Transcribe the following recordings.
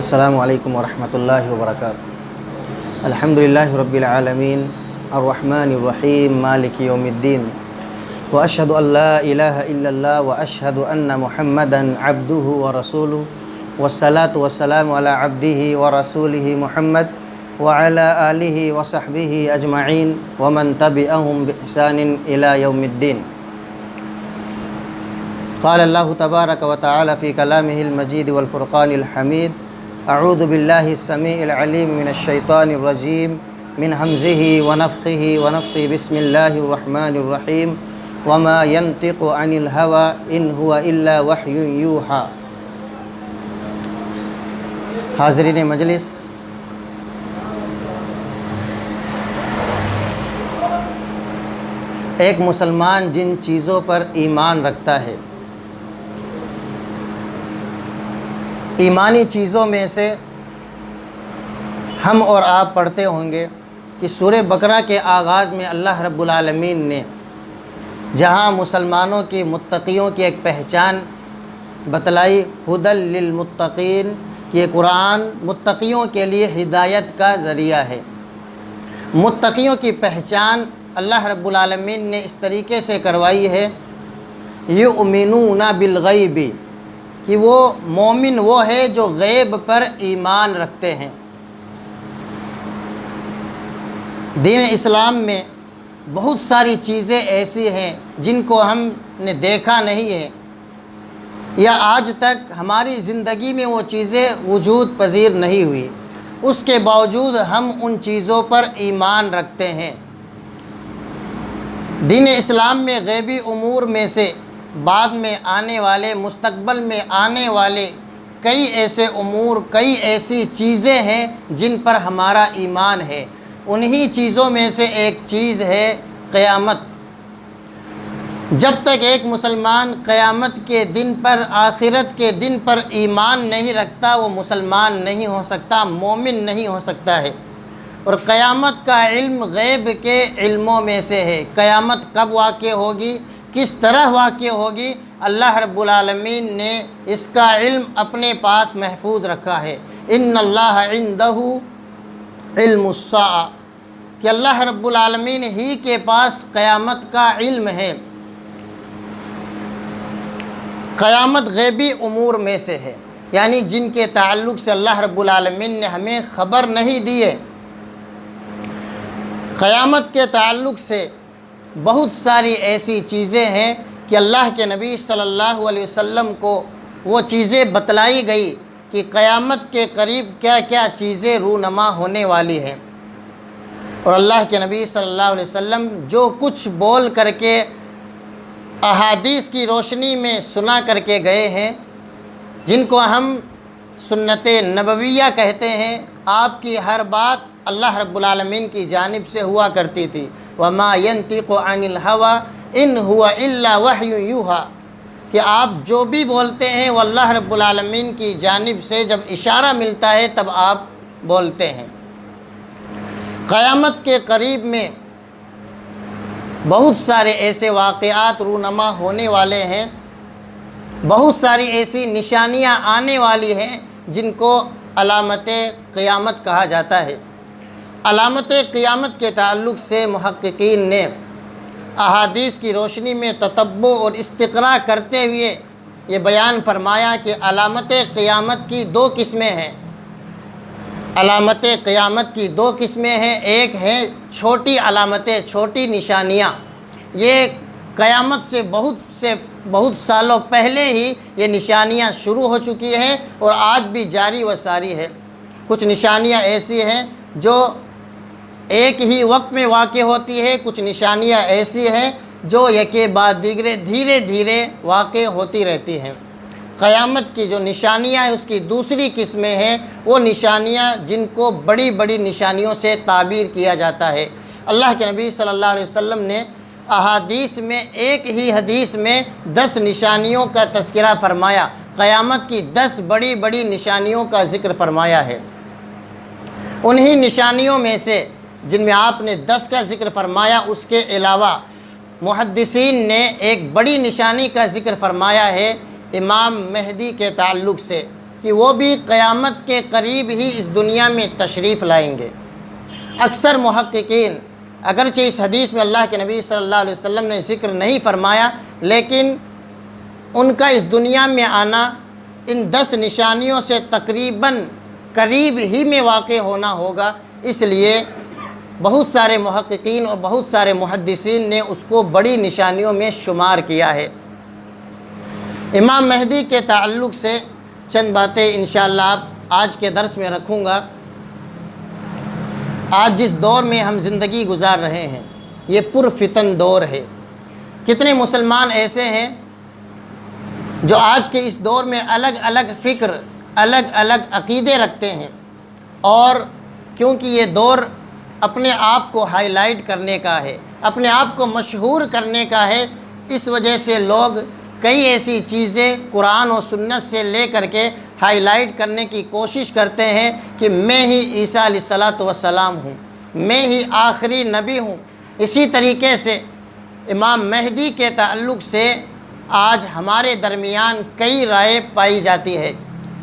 السلام علیکم ورحمۃ اللہ وبرکاتہ۔ الحمدللہ رب العالمین الرحمن الرحیم مالک یوم الدین، واشہد ان لا الہ الا اللہ واشہد ان محمدا عبدہ ورسولہ، والصلاۃ والسلام علی عبدہ ورسولہ محمد وعلی آلہ وصحبہ اجمعین ومن تبعہم بإحسان الی یوم الدین۔ قال اللہ تبارک و تعالی فی کلامہ المجید والفرقان الحمید، اعوذ باللہ السمیع العلیم من الشیطان الرجیم من ہمزہ ونفخہ ونفثہ، بسم اللہ الرحمن الرحیم، وما ينطق عن الهوى ان هو الا وحی یوحی۔ حاضرین مجلس، ایک مسلمان جن چیزوں پر ایمان رکھتا ہے، ایمانی چیزوں میں سے ہم اور آپ پڑھتے ہوں گے کہ سورہ بقرہ کے آغاز میں اللہ رب العالمین نے جہاں مسلمانوں کی متقیوں کی ایک پہچان بتلائی، ھدی للمتقین، یہ قرآن متقیوں کے لیے ہدایت کا ذریعہ ہے۔ متقیوں کی پہچان اللہ رب العالمین نے اس طریقے سے کروائی ہے، یؤمنون بالغیب، کہ وہ مومن وہ ہے جو غیب پر ایمان رکھتے ہیں۔ دین اسلام میں بہت ساری چیزیں ایسی ہیں جن کو ہم نے دیکھا نہیں ہے، یا آج تک ہماری زندگی میں وہ چیزیں وجود پذیر نہیں ہوئی، اس کے باوجود ہم ان چیزوں پر ایمان رکھتے ہیں۔ دین اسلام میں غیبی امور میں سے بعد میں آنے والے، مستقبل میں آنے والے کئی ایسے امور، کئی ایسی چیزیں ہیں جن پر ہمارا ایمان ہے۔ انہی چیزوں میں سے ایک چیز ہے قیامت۔ جب تک ایک مسلمان قیامت کے دن پر، آخرت کے دن پر ایمان نہیں رکھتا، وہ مسلمان نہیں ہو سکتا، مومن نہیں ہو سکتا ہے۔ اور قیامت کا علم غیب کے علموں میں سے ہے۔ قیامت کب واقع ہوگی، کس طرح واقع ہوگی، اللہ رب العالمین نے اس کا علم اپنے پاس محفوظ رکھا ہے۔ ان اللہ عندہ علم الساعہ، کہ اللہ رب العالمین ہی کے پاس قیامت کا علم ہے۔ قیامت غیبی امور میں سے ہے، یعنی جن کے تعلق سے اللہ رب العالمین نے ہمیں خبر نہیں دی ہے۔ قیامت کے تعلق سے بہت ساری ایسی چیزیں ہیں کہ اللہ کے نبی صلی اللہ علیہ وسلم کو وہ چیزیں بتلائی گئی کہ قیامت کے قریب کیا کیا چیزیں رونما ہونے والی ہیں، اور اللہ کے نبی صلی اللہ علیہ وسلم جو کچھ بول کر کے احادیث کی روشنی میں سنا کر کے گئے ہیں، جن کو ہم سنت نبویہ کہتے ہیں، آپ کی ہر بات اللہ رب العالمین کی جانب سے ہوا کرتی تھی۔ وَمَا يَنْطِقُ عَنِ الْهَوَىٰ إِنْ هُوَ إِلَّا وَحْيٌ يُوحَىٰ، کہ آپ جو بھی بولتے ہیں وہ اللہ رب العالمین کی جانب سے جب اشارہ ملتا ہے تب آپ بولتے ہیں۔ قیامت کے قریب میں بہت سارے ایسے واقعات رونما ہونے والے ہیں، بہت ساری ایسی نشانیاں آنے والی ہیں جن کو علامت قیامت کہا جاتا ہے۔ علامت قیامت کے تعلق سے محققین نے احادیث کی روشنی میں تتبع اور استقراء کرتے ہوئے یہ بیان فرمایا کہ علامت قیامت کی دو قسمیں ہیں۔ علامت قیامت کی دو قسمیں ہیں، ایک ہے چھوٹی علامتیں، چھوٹی نشانیاں، یہ قیامت سے بہت سالوں پہلے ہی یہ نشانیاں شروع ہو چکی ہیں اور آج بھی جاری و ساری ہے۔ کچھ نشانیاں ایسی ہیں جو ایک ہی وقت میں واقع ہوتی ہے، کچھ نشانیاں ایسی ہیں جو یکے بعد دیگرے دھیرے دھیرے واقع ہوتی رہتی ہیں۔ قیامت کی جو نشانیاں ہیں اس کی دوسری قسمیں ہیں وہ نشانیاں جن کو بڑی بڑی نشانیوں سے تعبیر کیا جاتا ہے۔ اللہ کے نبی صلی اللہ علیہ وسلم نے احادیث میں، ایک ہی حدیث میں 10 نشانیوں کا تذکرہ فرمایا، قیامت کی 10 بڑی بڑی نشانیوں کا ذکر فرمایا ہے۔ انہی نشانیوں میں سے جن میں آپ نے 10 کا ذکر فرمایا، اس کے علاوہ محدثین نے ایک بڑی نشانی کا ذکر فرمایا ہے امام مہدی کے تعلق سے۔ کہ وہ بھی قیامت کے قریب ہی اس دنیا میں تشریف لائیں گے۔ اکثر محققین اگرچہ اس حدیث میں اللہ کے نبی صلی اللہ علیہ وسلم نے ذکر نہیں فرمایا، لیکن ان کا اس دنیا میں آنا ان 10 نشانیوں سے تقریباً قریب ہی میں واقع ہونا ہوگا، اس لیے بہت سارے محققین اور بہت سارے محدثین نے اس کو بڑی نشانیوں میں شمار کیا ہے۔ امام مہدی کے تعلق سے چند باتیں انشاءاللہ آج کے درس میں رکھوں گا۔ آج جس دور میں ہم زندگی گزار رہے ہیں یہ پرفتن دور ہے۔ کتنے مسلمان ایسے ہیں جو آج کے اس دور میں الگ الگ فکر، الگ الگ عقیدے رکھتے ہیں، اور کیونکہ یہ دور اپنے آپ کو ہائی لائٹ کرنے کا ہے، اپنے آپ کو مشہور کرنے کا ہے، اس وجہ سے لوگ کئی ایسی چیزیں قرآن و سنت سے لے کر کے ہائی لائٹ کرنے کی کوشش کرتے ہیں کہ میں ہی عیسیٰ علیہ الصلوۃ والسلام ہوں، میں ہی آخری نبی ہوں۔ اسی طریقے سے امام مہدی کے تعلق سے آج ہمارے درمیان کئی رائے پائی جاتی ہے۔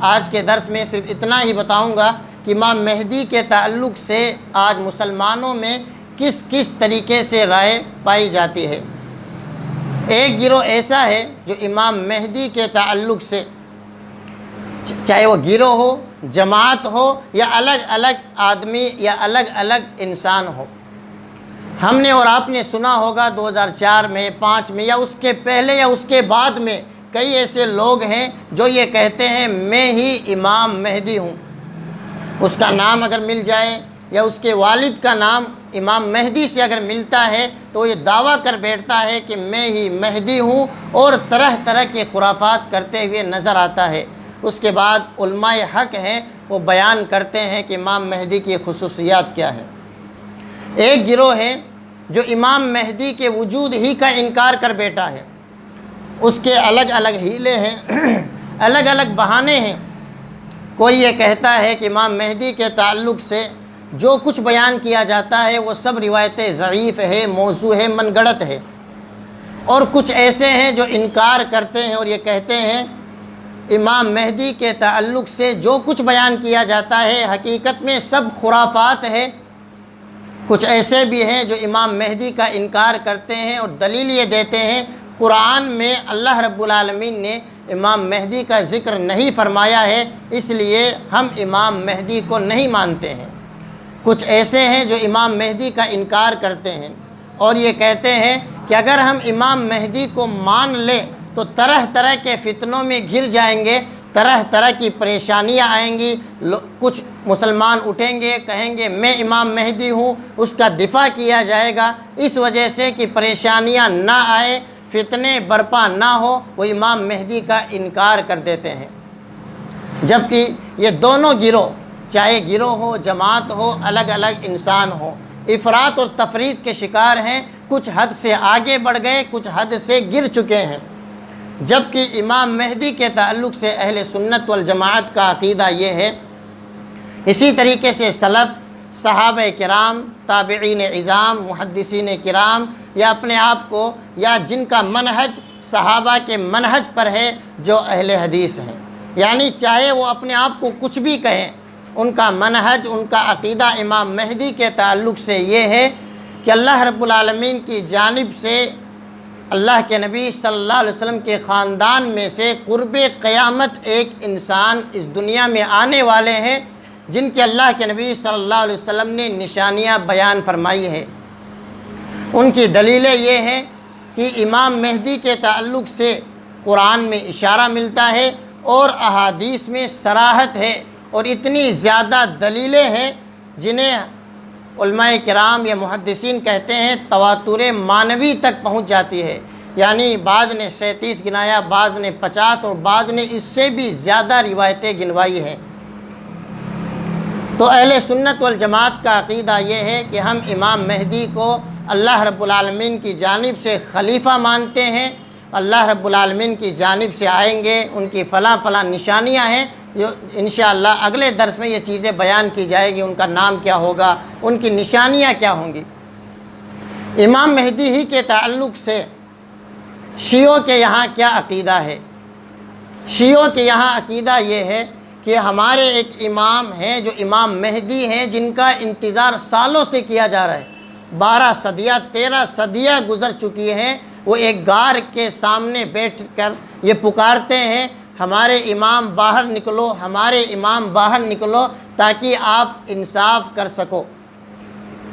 آج کے درس میں صرف اتنا ہی بتاؤں گا کہ امام مہدی کے تعلق سے آج مسلمانوں میں کس کس طریقے سے رائے پائی جاتی ہے۔ ایک گروہ ایسا ہے جو امام مہدی کے تعلق سے، چاہے وہ گروہ ہو، جماعت ہو، یا الگ الگ آدمی یا الگ الگ انسان ہو، ہم نے اور آپ نے سنا ہوگا 2004 میں، 5 میں، یا اس کے پہلے یا اس کے بعد میں کئی ایسے لوگ ہیں جو یہ کہتے ہیں میں ہی امام مہدی ہوں۔ اس کا نام اگر مل جائے یا اس کے والد کا نام امام مہدی سے اگر ملتا ہے تو یہ دعویٰ کر بیٹھتا ہے کہ میں ہی مہدی ہوں، اور طرح طرح کے خرافات کرتے ہوئے نظر آتا ہے۔ اس کے بعد علماء حق ہیں وہ بیان کرتے ہیں کہ امام مہدی کی خصوصیات کیا ہے۔ ایک گروہ ہے جو امام مہدی کے وجود ہی کا انکار کر بیٹھا ہے، اس کے الگ الگ حیلے ہیں، الگ الگ بہانے ہیں۔ کوئی یہ کہتا ہے کہ امام مہدی کے تعلق سے جو کچھ بیان کیا جاتا ہے وہ سب روایتیں ضعیف ہے، موضوع ہے، من گڑت ہے، اور کچھ ایسے ہیں جو انکار کرتے ہیں اور یہ کہتے ہیں امام مہدی کے تعلق سے جو کچھ بیان کیا جاتا ہے حقیقت میں سب خرافات ہے۔ کچھ ایسے بھی ہیں جو امام مہدی کا انکار کرتے ہیں اور دلیل یہ دیتے ہیں قرآن میں اللہ رب العالمین نے امام مہدی کا ذکر نہیں فرمایا ہے، اس لیے ہم امام مہدی کو نہیں مانتے ہیں۔ کچھ ایسے ہیں جو امام مہدی کا انکار کرتے ہیں اور یہ کہتے ہیں کہ اگر ہم امام مہدی کو مان لیں تو طرح طرح کے فتنوں میں گھر جائیں گے، طرح طرح کی پریشانیاں آئیں گی، کچھ مسلمان اٹھیں گے کہیں گے میں امام مہدی ہوں، اس کا دفاع کیا جائے گا، اس وجہ سے کہ پریشانیاں نہ آئے، فتنے برپا نہ ہو، وہ امام مہدی کا انکار کر دیتے ہیں۔ جبکہ یہ دونوں گروہ، چاہے گروہ ہو، جماعت ہو، الگ الگ انسان ہو، افراط اور تفریط کے شکار ہیں، کچھ حد سے آگے بڑھ گئے، کچھ حد سے گر چکے ہیں۔ جبکہ امام مہدی کے تعلق سے اہل سنت والجماعت کا عقیدہ یہ ہے، اسی طریقے سے سلف، صحابہ کرام، تابعین عظام، محدثین کرام، یا اپنے آپ کو یا جن کا منہج صحابہ کے منہج پر ہے جو اہل حدیث ہیں، یعنی چاہے وہ اپنے آپ کو کچھ بھی کہیں، ان کا منہج، ان کا عقیدہ امام مہدی کے تعلق سے یہ ہے کہ اللہ رب العالمین کی جانب سے اللہ کے نبی صلی اللہ علیہ وسلم کے خاندان میں سے قرب قیامت ایک انسان اس دنیا میں آنے والے ہیں جن کے اللہ کے نبی صلی اللہ علیہ وسلم نے نشانیاں بیان فرمائی ہیں۔ ان کی دلیلیں یہ ہیں کہ امام مہدی کے تعلق سے قرآن میں اشارہ ملتا ہے اور احادیث میں صراحت ہے، اور اتنی زیادہ دلیلیں ہیں جنہیں علماء کرام یا محدثین کہتے ہیں تواتر معنوی تک پہنچ جاتی ہے، یعنی بعض نے 37 گنایا، بعض نے 50 اور بعض نے اس سے بھی زیادہ روایتیں گنوائی ہیں۔ تو اہل سنت والجماعت کا عقیدہ یہ ہے کہ ہم امام مہدی کو اللہ رب العالمین کی جانب سے خلیفہ مانتے ہیں، اللہ رب العالمین کی جانب سے آئیں گے، ان کی فلاں فلاں نشانیاں ہیں جو انشاءاللہ اگلے درس میں یہ چیزیں بیان کی جائے گی، ان کا نام کیا ہوگا، ان کی نشانیاں کیا ہوں گی۔ امام مہدی ہی کے تعلق سے شیعوں کے یہاں کیا عقیدہ ہے؟ شیعوں کے یہاں عقیدہ یہ ہے کہ ہمارے ایک امام ہیں جو امام مہدی ہیں، جن کا انتظار سالوں سے کیا جا رہا ہے، 12 صدیاں 13 صدیاں گزر چکی ہیں، وہ ایک غار کے سامنے بیٹھ کر یہ پکارتے ہیں ہمارے امام باہر نکلو، ہمارے امام باہر نکلو تاکہ آپ انصاف کر سکو۔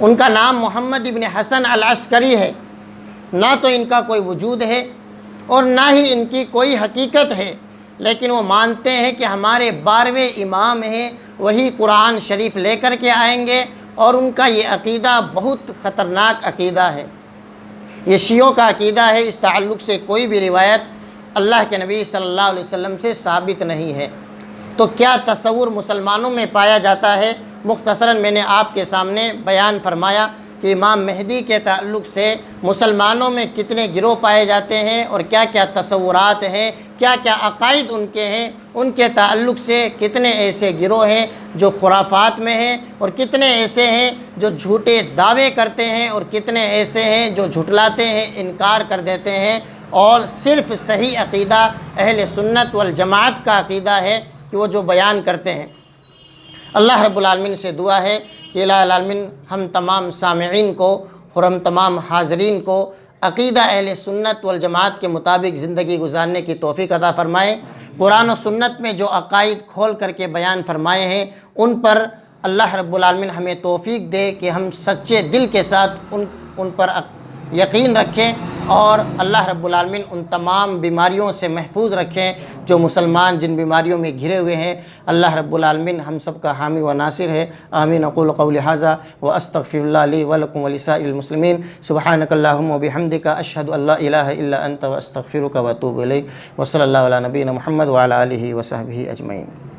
ان کا نام محمد ابن حسن العسکری ہے، نہ تو ان کا کوئی وجود ہے اور نہ ہی ان کی کوئی حقیقت ہے، لیکن وہ مانتے ہیں کہ ہمارے 12ویں امام ہیں، وہی قرآن شریف لے کر کے آئیں گے، اور ان کا یہ عقیدہ بہت خطرناک عقیدہ ہے۔ یہ شیعوں کا عقیدہ ہے، اس تعلق سے کوئی بھی روایت اللہ کے نبی صلی اللہ علیہ وسلم سے ثابت نہیں ہے۔ تو کیا تصور مسلمانوں میں پایا جاتا ہے؟ مختصراً میں نے آپ کے سامنے بیان فرمایا کہ امام مہدی کے تعلق سے مسلمانوں میں کتنے گروہ پائے جاتے ہیں اور کیا کیا تصورات ہیں، کیا کیا عقائد ان کے ہیں، ان کے تعلق سے کتنے ایسے گروہ ہیں جو خرافات میں ہیں، اور کتنے ایسے ہیں جو جھوٹے دعوے کرتے ہیں، اور کتنے ایسے ہیں جو جھٹلاتے ہیں، انکار کر دیتے ہیں، اور صرف صحیح عقیدہ اہل سنت والجماعت کا عقیدہ ہے کہ وہ جو بیان کرتے ہیں۔ اللہ رب العالمین سے دعا ہے کہ الہ العالمین ہم تمام سامعین کو اور ہم تمام حاضرین کو عقیدہ اہل سنت والجماعت کے مطابق زندگی گزارنے کی توفیق عطا فرمائے۔ قرآن و سنت میں جو عقائد کھول کر کے بیان فرمائے ہیں ان پر اللہ رب العالمین ہمیں توفیق دے کہ ہم سچے دل کے ساتھ ان پر یقین رکھیں، اور اللہ رب العالمین ان تمام بیماریوں سے محفوظ رکھیں جو مسلمان جن بیماریوں میں گھرے ہوئے ہیں۔ اللہ رب العالمین ہم سب کا حامی و ناصر ہے۔ آمین۔ اقول قولی ھذا واستغفر اللہ لی ولکم ولسائر المسلمین۔ سبحانک اللہم وبحمدک، اشہد ان لا الہ الا انت واستغفرک واتوب الیک، وصلی اللہ علی نبینا محمد وعلی آلہ وصحبہ اجمعین۔